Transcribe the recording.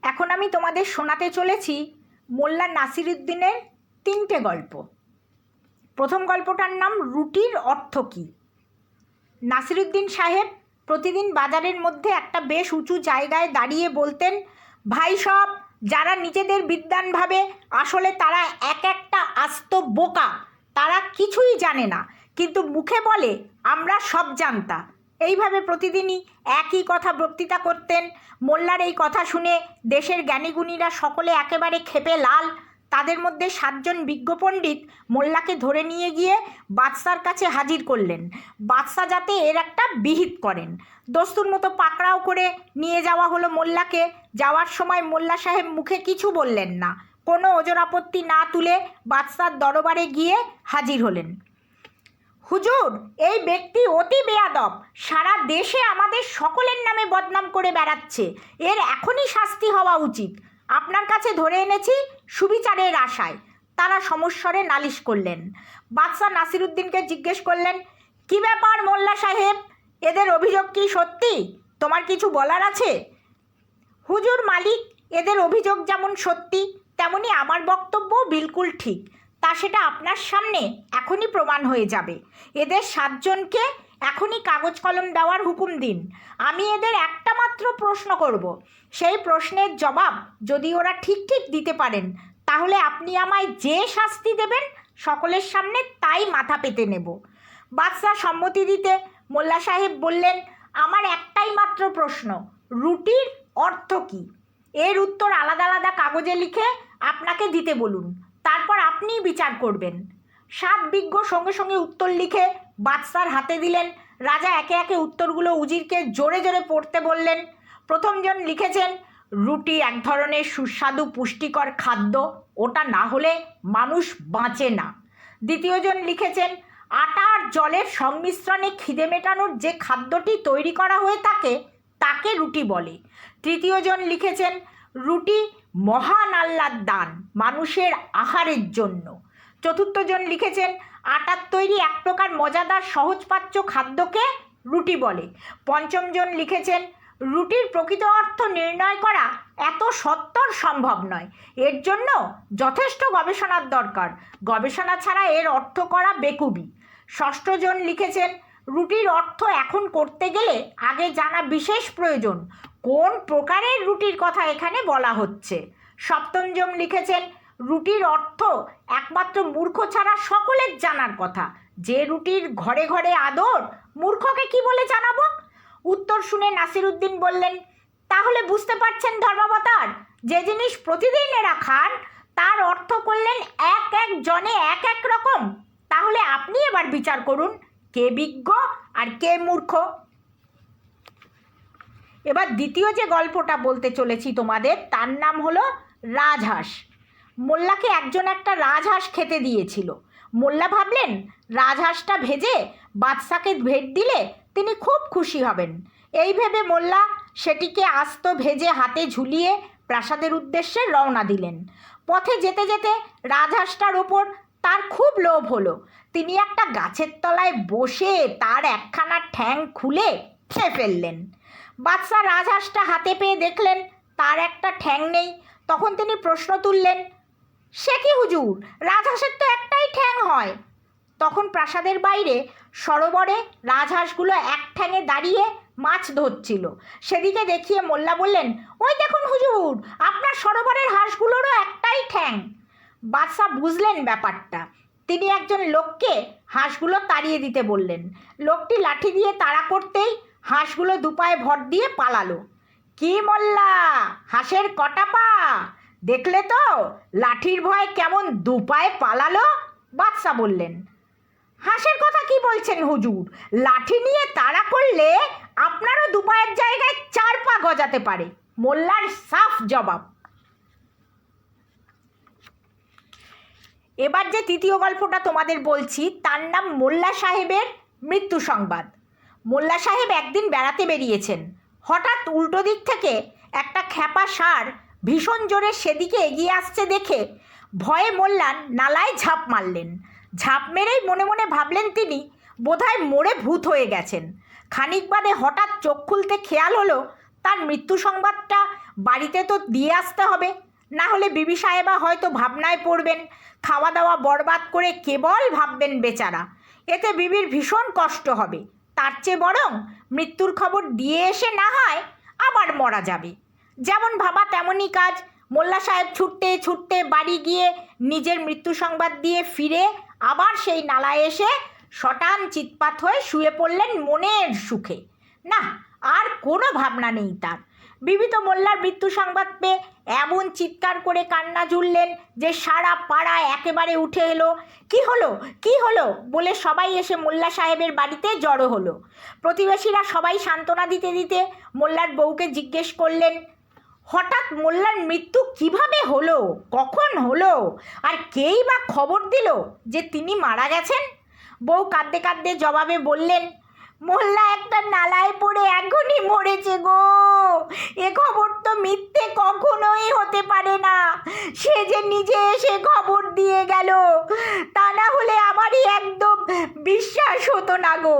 এখন আমি তোমাদের শোনাতে চলেছি মোল্লা নাসিরুদ্দিনের 3টে গল্প। প্রথম গল্পটার নাম রুটির অর্থ কী। নাসিরুদ্দিন সাহেব প্রতিদিন বাজারের মধ্যে একটা বেশ উঁচু জায়গায় দাঁড়িয়ে বলতেন, ভাই সব, যারা নিজেদের বিদ্বান ভাবে আসলে তারা এক একটা আস্ত বোকা, তারা কিছুই জানে না, কিন্তু মুখে বলে আমরা সব জানতা। এইভাবে প্রতিদিনই একই কথা বক্তৃতা করতেন। মোল্লার এই কথা শুনে দেশের জ্ঞানীগুণীরা সকলে একেবারে ক্ষেপে লাল। তাদের মধ্যে 7জন বিজ্ঞ পণ্ডিত মোল্লাকে ধরে নিয়ে গিয়ে বাদশার কাছে হাজির করলেন, বাদশা যাতে এর একটা বিহিত করেন। দস্তুর মতো পাকড়াও করে নিয়ে যাওয়া হলো মোল্লাকে। যাওয়ার সময় মোল্লা সাহেব মুখে কিছু বললেন না, কোনো ওজর আপত্তি না তুলে বাদশার দরবারে গিয়ে হাজির হলেন। হুজুর, এই ব্যক্তি অতি বেয়াদব, সারা দেশে আমাদের সকলের নামে বদনাম করে বেড়াচ্ছে, এর এখনই শাস্তি হওয়া উচিত। আপনার কাছে ধরে এনেছি সুবিচারের আশায়। তারা সমস্বরে নালিশ করলেন। বাদশা নাসিরুদ্দিনকে জিজ্ঞেস করলেন, কি ব্যাপার মোল্লা সাহেব, এদের অভিযোগ কি সত্যি? তোমার কিছু বলার আছে? হুজুর মালিক, এদের অভিযোগ যেমন সত্যি তেমনি আমার বক্তব্যও বিলকুল ঠিক। তা সেটা আপনার সামনে এখনই প্রমাণ হয়ে যাবে। এদের 7জনকে এখনই কাগজ কলম দেওয়ার হুকুম দিন। আমি এদের একটা মাত্র প্রশ্ন করব, সেই প্রশ্নের জবাব যদি ওরা ঠিক ঠিক দিতে পারেন তাহলে আপনি আমায় যে শাস্তি দেবেন সকলের সামনে তাই মাথা পেতে নেব। বাদশা সম্মতি দিতে মোল্লা সাহেব বললেন, আমার একটাই মাত্র প্রশ্ন, রুটির অর্থ কী? এর উত্তর আলাদা আলাদা কাগজে লিখে আপনাকে দিতে বলুন, তারপর আপনিই বিচার করবেন। 7 বিজ্ঞ সঙ্গে সঙ্গে উত্তর লিখে বাদশার হাতে দিলেন। রাজা একে একে উত্তরগুলো উজিরকে জোরে জোরে পড়তে বললেন। প্রথমজন লিখেছেন, রুটি এক ধরনের সুস্বাদু পুষ্টিকর খাদ্য, ওটা না হলে মানুষ বাঁচে না। দ্বিতীয়জন লিখেছেন, আটা আর জলের সংমিশ্রণে খিদে মেটানোর যে খাদ্যটি তৈরি করা হয়ে থাকে তাকে রুটি বলে। তৃতীয়জন লিখেছেন, রুটি মহান আল্লাহর দান, মানুষের আহারের জন্য। চতুর্থজন লিখেছেন, আটার তৈরি এক প্রকার মজাদার সহজপাচ্য খাদ্যকে রুটি বলে। পঞ্চমজন লিখেছেন, রুটির প্রকৃত অর্থ নির্ণয় করা এত সত্বর সম্ভব নয়, এর জন্য যথেষ্ট গবেষণার দরকার, গবেষণা ছাড়া এর অর্থ করা বেকুবি। ষষ্ঠজন লিখেছেন, রুটির অর্থ এখন করতে গেলে আগে জানা বিশেষ প্রয়োজন, কোন প্রকারের রুটির কথা এখানে বলা হচ্ছে। সপ্তমজন লিখেছেন, রুটির অর্থ একমাত্র মূর্খ ছাড়া সকলের জানার কথা, যে রুটির ঘরে ঘরে আদর, মূর্খকে কি বলে জানাবো? উত্তর শুনে নাসিরুদ্দিন বললেন, তাহলে বুঝতে পারছেন ধর্মাবতার, যে জিনিস প্রতিদিন এরা খান তার অর্থ করলেন এক এক জনে এক এক রকম। তাহলে আপনি এবার বিচার করুন, কে বিজ্ঞ আর কে মূর্খ। এবার দ্বিতীয় যে গল্পটা বলতে চলেছি তোমাদের, তার নাম হলো রাজহাঁস। মোল্লাকে একজন একটা রাজহাঁস খেতে দিয়েছিল। মোল্লা ভাবলেন রাজহাঁসটা ভেজে বাদশাকে ভেট দিলে তিনি খুব খুশি হবেন। এই ভেবে মোল্লা সেটিকে আস্ত ভেজে হাতে ঝুলিয়ে প্রাসাদের উদ্দেশ্যে রওনা দিলেন। পথে যেতে যেতে রাজহাঁসটার ওপর তার খুব লোভ হলো। তিনি একটা গাছের তলায় বসে তার একখানা ঠ্যাং খুলে খেয়ে ফেললেন। বাদশা রাজহাঁসটা হাতে পেয়ে দেখলেন তার একটা ঠ্যাং নেই। তখন তিনি প্রশ্ন তুললেন, সে কি হুজুর, রাজহাঁসের তো একটাই ঠ্যাং হয়। তখন প্রাসাদের বাইরে সরোবরে রাজহাঁসগুলো এক ঠ্যাঙে দাঁড়িয়ে মাছ ধরছিল। সেদিকে দেখিয়ে মোল্লা বললেন, ওই দেখুন হুজুর, আপনার সরোবরের হাঁসগুলোরও একটাই ঠ্যাং। বাদশা বুঝলেন ব্যাপারটা। তিনি একজন লোককে হাঁসগুলো তাড়িয়ে দিতে বললেন। লোকটি লাঠি দিয়ে তাড়া করতেই হাঁসগুলো দুপায়ে ভর দিয়ে পালালো। কি মোল্লা, হাঁসের কটা পা? দেখলে তো লাঠির ভয় কেমন দুপায়ে পালালো। বাদশা বললেন, হাঁসের কথা কি বলছেন হুজুর, লাঠি নিয়ে তাড়া করলে আপনারও দুপায়ের জায়গায় 4 পা গজাতে পারে। মোল্লার সাফ জবাব। এবার যে তৃতীয় গল্পটা তোমাদের বলছি তার নাম মোল্লা সাহেবের মৃত্যু সংবাদ। মোল্লা সাহেব একদিন বেড়াতে বেরিয়েছেন। হঠাৎ উল্টো দিক থেকে একটা খ্যাপা ষাঁড় ভীষণ জোরে সেদিকে এগিয়ে আসছে দেখে ভয়ে মোল্লা নালায় ঝাঁপ মারলেন। ঝাঁপ মেরেই মনে মনে ভাবলেন তিনি বোধহয় মরে ভূত হয়ে গেছেন। খানিক বাদে হঠাৎ চোখ খুলতে খেয়াল হলো তার মৃত্যু সংবাদটা বাড়িতে তো দিয়ে আসতে হবে, না হলে বিবি সাহেবা হয়তো ভাবনায় পড়বেন, খাওয়া দাওয়া বরবাদ করে কেবল ভাববেন বেচারা, এতে বিবির ভীষণ কষ্ট হবে। তার চেয়ে বরং মৃত্যুর খবর দিয়ে এসে না হয় আবার মরা যাবে। যেমন ভাবা তেমনই কাজ। মোল্লা সাহেব ছুটতে ছুটতে বাড়ি গিয়ে নিজের মৃত্যু সংবাদ দিয়ে ফিরে আবার সেই নালায় এসে শটান চিৎপাত হয়ে শুয়ে পড়লেন মনের সুখে। না, আর কোনো ভাবনা নেই তার। বিবি তো মোল্লার মৃত্যু সংবাদ পেয়ে এমন চিৎকার করে কান্না জুড়লেন যে সারা পাড়ায় একেবারে উঠে এলো। কি হলো কি হলো বলে সবাই এসে মোল্লা সাহেবের বাড়িতে জড়ো হলো। প্রতিবেশীরা সবাই সান্ত্বনা দিতে দিতে মোল্লার বউকে জিজ্ঞেস করলেন, হঠাৎ মোল্লার মৃত্যু কিভাবে হলো, কখন হলো, আর কেই বা খবর দিল যে তিনি মারা গেছেন? বউ কাঁদতে কাঁদতে জবাবে বললেন, মোল্লা একটা নালায় পড়ে এখনই মরেছে গো। এ খবর তো মিথ্যে কখনোই হতে পারে না। সে যে নিজে এসে খবর দিয়ে গেল, তা না হলে আমারই একদম বিশ্বাস হতো না গো।